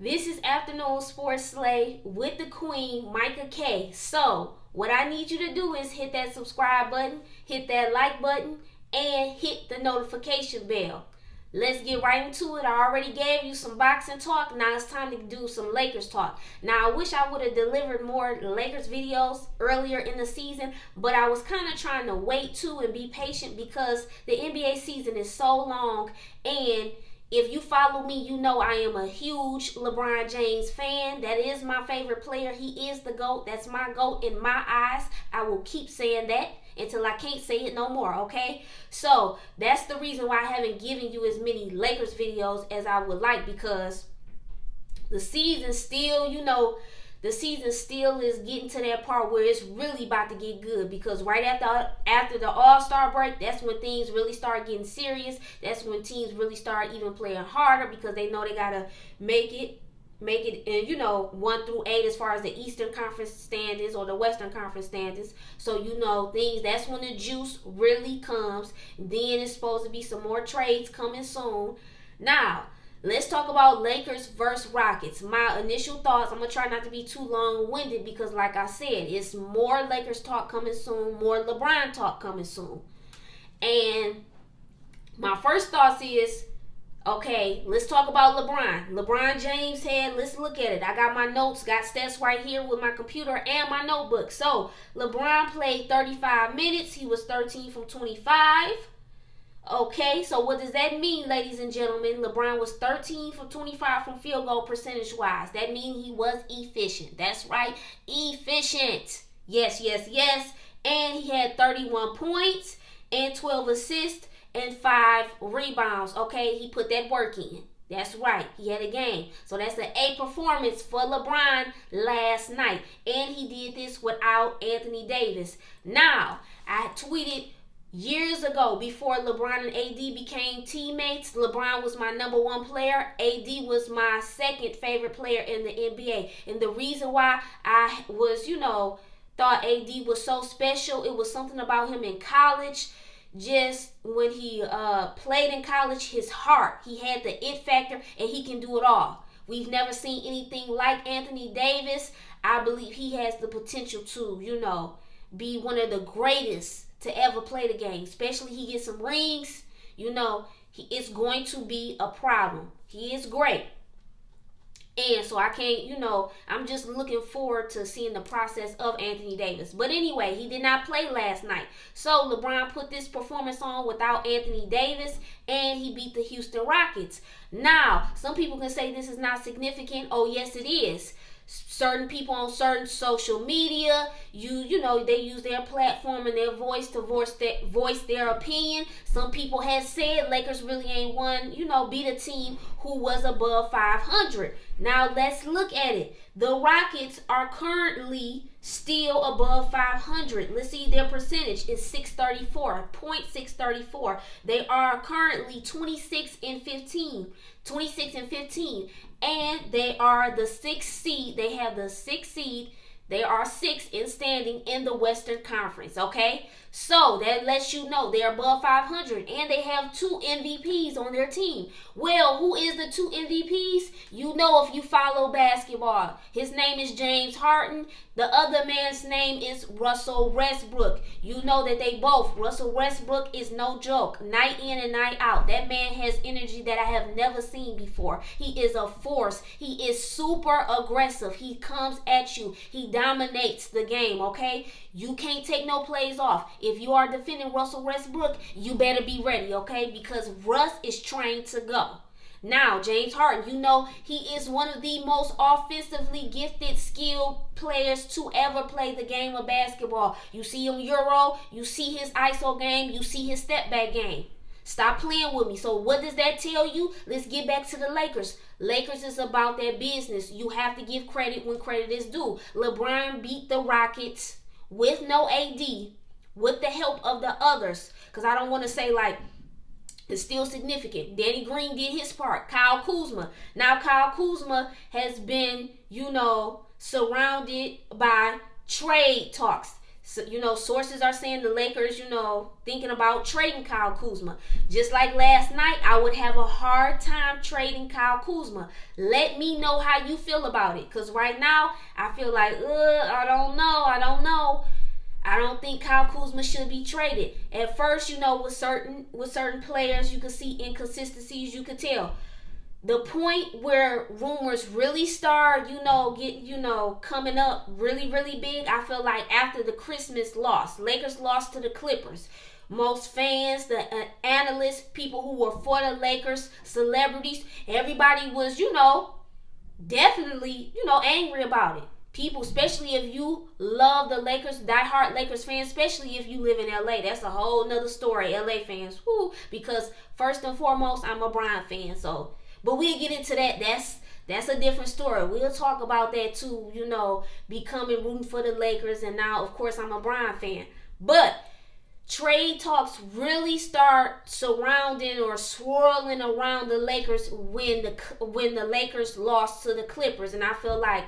This is Afternoon Sports Slay with the Queen, Micah K. So, what I need you to do is hit that subscribe button, hit that like button, and hit the notification bell. Let's get right into it. I already gave you some boxing talk. Now it's time to do some Lakers talk. Now I wish I would have delivered more Lakers videos earlier in the season, but I was kind of trying to wait too and be patient because the NBA season is so long. And if you follow me, you know I am a huge LeBron James fan. That is my favorite player. He is the GOAT. That's my GOAT in my eyes. I will keep saying that until I can't say it no more, okay? So that's the reason why I haven't given you as many Lakers videos as I would like, because the season still, the season still is getting to that part where it's really about to get good, because right after the All-Star break, that's when things really start getting serious. That's when teams really start even playing harder because they know they got to make it in 1 through 8 as far as the Eastern Conference standings or the Western Conference standings. So that's when the juice really comes. Then it's supposed to be some more trades coming soon. Now let's talk about Lakers versus Rockets. My initial thoughts, I'm going to try not to be too long-winded because like I said, it's more Lakers talk coming soon, more LeBron talk coming soon. And my first thoughts is, okay, let's talk about LeBron. LeBron James let's look at it. I got my notes, got stats right here with my computer and my notebook. So, LeBron played 35 minutes. He was 13 from 25. Okay, so what does that mean, ladies and gentlemen? LeBron was 13 from 25 from field goal percentage-wise. That means he was efficient. That's right, efficient. Yes. And he had 31 points and 12 assists and 5 rebounds. Okay, he put that work in. That's right, he had a game. So that's an A performance for LeBron last night. And he did this without Anthony Davis. Now, I tweeted years ago, before LeBron and AD became teammates, LeBron was my number one player. AD was my second favorite player in the NBA. And the reason why I was, thought AD was so special, it was something about him in college. Just when he played in college, his heart, he had the it factor, and he can do it all. We've never seen anything like Anthony Davis. I believe he has the potential to, be one of the greatest to ever play the game. Especially he gets some rings, it's going to be a problem. He is great. And so I can't, I'm just looking forward to seeing the process of Anthony Davis. But anyway, he did not play last night. So LeBron put this performance on without Anthony Davis, and he beat the Houston Rockets. Now, some people can say this is not significant. Oh, yes, it is. Certain people on certain social media, they use their platform and their voice to voice their opinion. Some people have said Lakers really ain't won, beat a team who was above 500. Now let's look at it. The Rockets are currently still above 500. Let's see, their percentage is 634. They are currently 26 and 15. And they are the 6th seed. They have the 6th seed. They are 6th in standing in the Western Conference, okay? So that lets you know they're above 500, and they have 2 MVPs on their team. Well, who is the 2 MVPs? If you follow basketball. His name is James Harden. The other man's name is Russell Westbrook. You know that Russell Westbrook is no joke. Night in and night out. That man has energy that I have never seen before. He is a force. He is super aggressive. He comes at you. He dominates the game, okay? You can't take no plays off. If you are defending Russell Westbrook, you better be ready, okay? Because Russ is trained to go. Now, James Harden, he is one of the most offensively gifted, skilled players to ever play the game of basketball. You see him Euro, you see his ISO game, you see his step back game. Stop playing with me. So what does that tell you? Let's get back to the Lakers. Lakers is about their business. You have to give credit when credit is due. LeBron beat the Rockets with no AD, with the help of the others. Because I don't want to say it's still significant. Danny Green did his part. Kyle Kuzma. Now Kyle Kuzma has been, surrounded by trade talks. So, sources are saying the Lakers, thinking about trading Kyle Kuzma. Just like last night, I would have a hard time trading Kyle Kuzma. Let me know how you feel about it. Because right now, I feel like, I don't know. I don't think Kyle Kuzma should be traded. At first, with certain players, you could see inconsistencies. You could tell. The point where rumors really start, coming up really, really big, I feel like after the Christmas loss. Lakers lost to the Clippers. Most fans, the analysts, people who were for the Lakers, celebrities, everybody was, definitely, angry about it. People, especially if you love the Lakers, diehard Lakers fans, especially if you live in LA, that's a whole nother story. LA fans, because first and foremost, I'm a Bron fan, so. But we'll get into that. That's a different story. We'll talk about that too, becoming rooting for the Lakers. And now, of course, I'm a Bron fan. But trade talks really start surrounding or swirling around the Lakers when the Lakers lost to the Clippers. And I feel like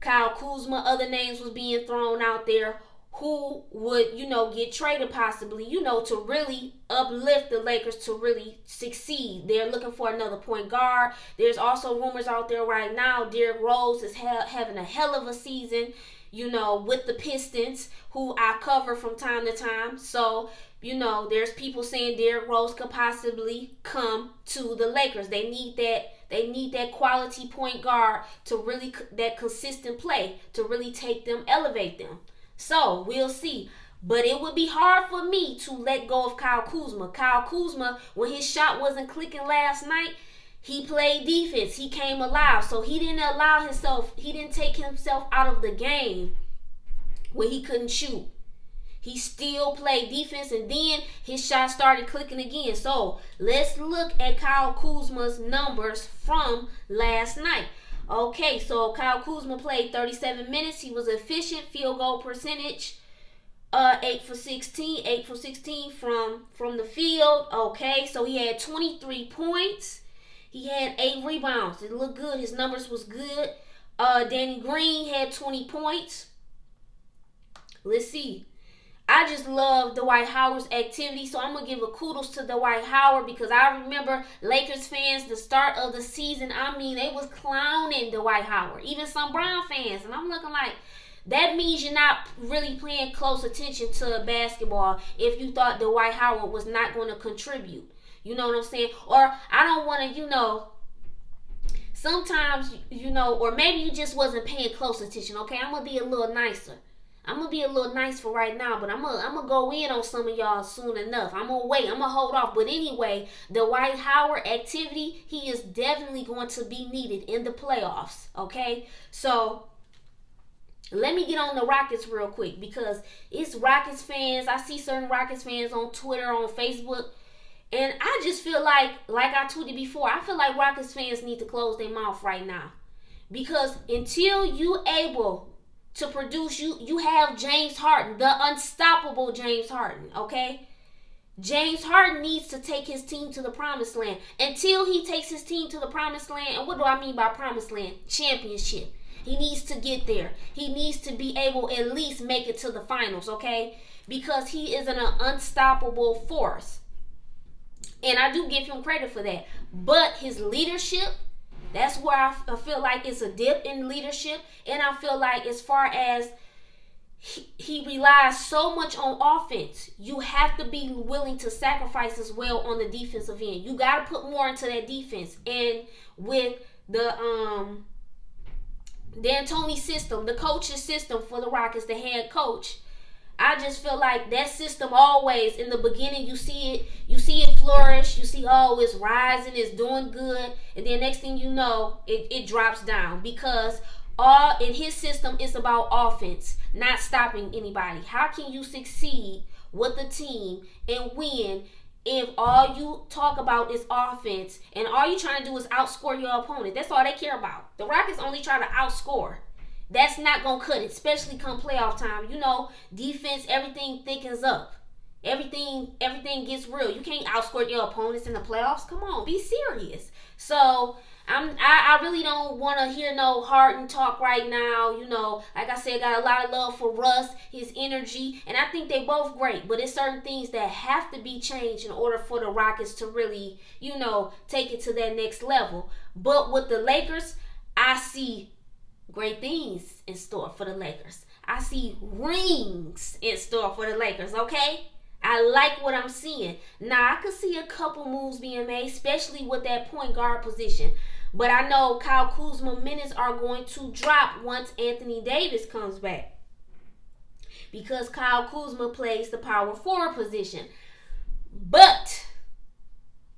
Kyle Kuzma, other names was being thrown out there who would, get traded possibly, to really uplift the Lakers to really succeed. They're looking for another point guard. There's also rumors out there right now. Derrick Rose is having a hell of a season, with the Pistons, who I cover from time to time. So, there's people saying Derrick Rose could possibly come to the Lakers. They need that quality point guard to really, that consistent play to really elevate them. So, we'll see. But it would be hard for me to let go of Kyle Kuzma. Kyle Kuzma, when his shot wasn't clicking last night, he played defense. He came alive. So, he didn't take himself out of the game when he couldn't shoot. He still played defense, and then his shot started clicking again. So, let's look at Kyle Kuzma's numbers from last night. Okay, so Kyle Kuzma played 37 minutes. He was efficient, field goal percentage, 8 for 16 from the field. Okay, so he had 23 points. He had 8 rebounds. It looked good. His numbers was good. Danny Green had 20 points. Let's see. I just love Dwight Howard's activity, so I'm going to give a kudos to Dwight Howard because I remember Lakers fans, the start of the season, they was clowning Dwight Howard, even some Brown fans, and I'm looking like, that means you're not really paying close attention to basketball if you thought Dwight Howard was not going to contribute. You know what I'm saying? Or I don't want to, sometimes, or maybe you just wasn't paying close attention, okay? I'm going to be a little nicer. I'm going to be a little nice for right now, but I'm going to go in on some of y'all soon enough. I'm going to wait. I'm going to hold off. But anyway, the Dwight Howard activity, he is definitely going to be needed in the playoffs, okay? So, let me get on the Rockets real quick because it's Rockets fans. I see certain Rockets fans on Twitter, on Facebook, and I just feel like I tweeted before, I feel like Rockets fans need to close their mouth right now because until you able to produce, you have James Harden, the unstoppable James Harden, okay? James Harden needs to take his team to the promised land. Until he takes his team to the promised land, and what do I mean by promised land? Championship. He needs to get there. He needs to be able at least make it to the finals, okay? Because he is an unstoppable force. And I do give him credit for that. But his leadership, that's where I feel like it's a dip in leadership. And I feel like as far as he relies so much on offense, you have to be willing to sacrifice as well on the defensive end. You got to put more into that defense. And with the D'Antoni system, the coach's system for the Rockets, the head coach, I just feel like that system always, in the beginning, you see it flourish, you see, it's rising, it's doing good, and then next thing you know, it drops down because in his system, it's about offense, not stopping anybody. How can you succeed with the team and win if all you talk about is offense and all you trying to do is outscore your opponent? That's all they care about. The Rockets only try to outscore. That's not going to cut it, especially come playoff time. Defense, everything thickens up. Everything gets real. You can't outscore your opponents in the playoffs. Come on, be serious. So I really don't want to hear no Harden talk right now. You know, like I said, got a lot of love for Russ, his energy, and I think they both great. But it's certain things that have to be changed in order for the Rockets to really, you know, take it to that next level. But with the Lakers, I see great things in store for the Lakers. I see rings in store for the Lakers, okay? I like what I'm seeing. Now, I could see a couple moves being made, especially with that point guard position. But I know Kyle Kuzma minutes are going to drop once Anthony Davis comes back, because Kyle Kuzma plays the power forward position. But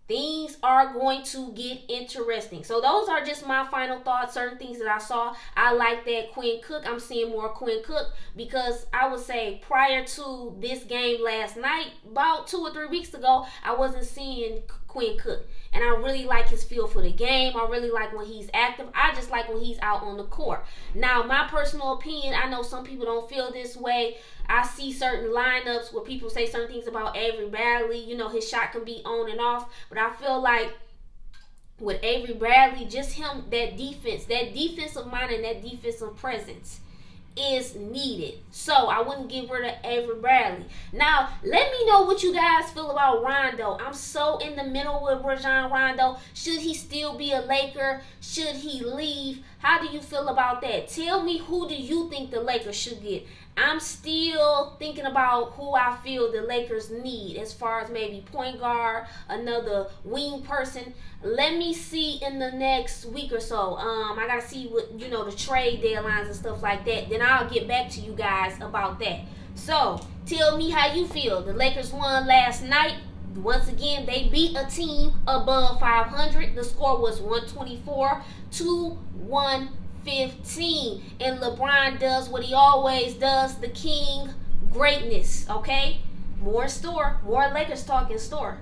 things are going to get interesting. So those are just my final thoughts. Certain things that I saw. I like that Quinn Cook. I'm seeing more Quinn Cook, because I would say prior to this game last night, about 2 or 3 weeks ago, I wasn't seeing Quinn Cook. And I really like his feel for the game. I really like when he's active. I just like when he's out on the court. Now, my personal opinion, I know some people don't feel this way. I see certain lineups where people say certain things about Avery Bradley. You know, his shot can be on and off. But I feel like with Avery Bradley, just him, that defensive mind and that defensive presence is needed. So I wouldn't get rid of Avery Bradley. Now, let me know what you guys feel about Rondo. I'm so in the middle with Rajon Rondo. Should he still be a Laker? Should he leave? How do you feel about that? Tell me, who do you think the Lakers should get? I'm still thinking about who I feel the Lakers need, as far as maybe point guard, another wing person. Let me see in the next week or so. I gotta see what, you know, the trade deadlines and stuff like that. Then I'll get back to you guys about that. So tell me how you feel. The Lakers won last night. Once again, they beat a team above 500. The score was 124 to 115. And LeBron does what he always does, the king, greatness, okay? More in store. More Lakers talk in store.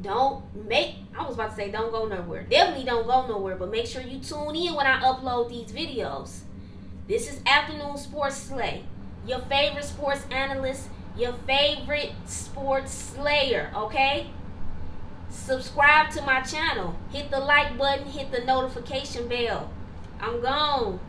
I was about to say don't go nowhere. Definitely don't go nowhere, but make sure you tune in when I upload these videos. This is Afternoon Sports Slay, your favorite sports analyst, your favorite sports slayer, okay? Subscribe to my channel. Hit the like button, hit the notification bell. I'm gone.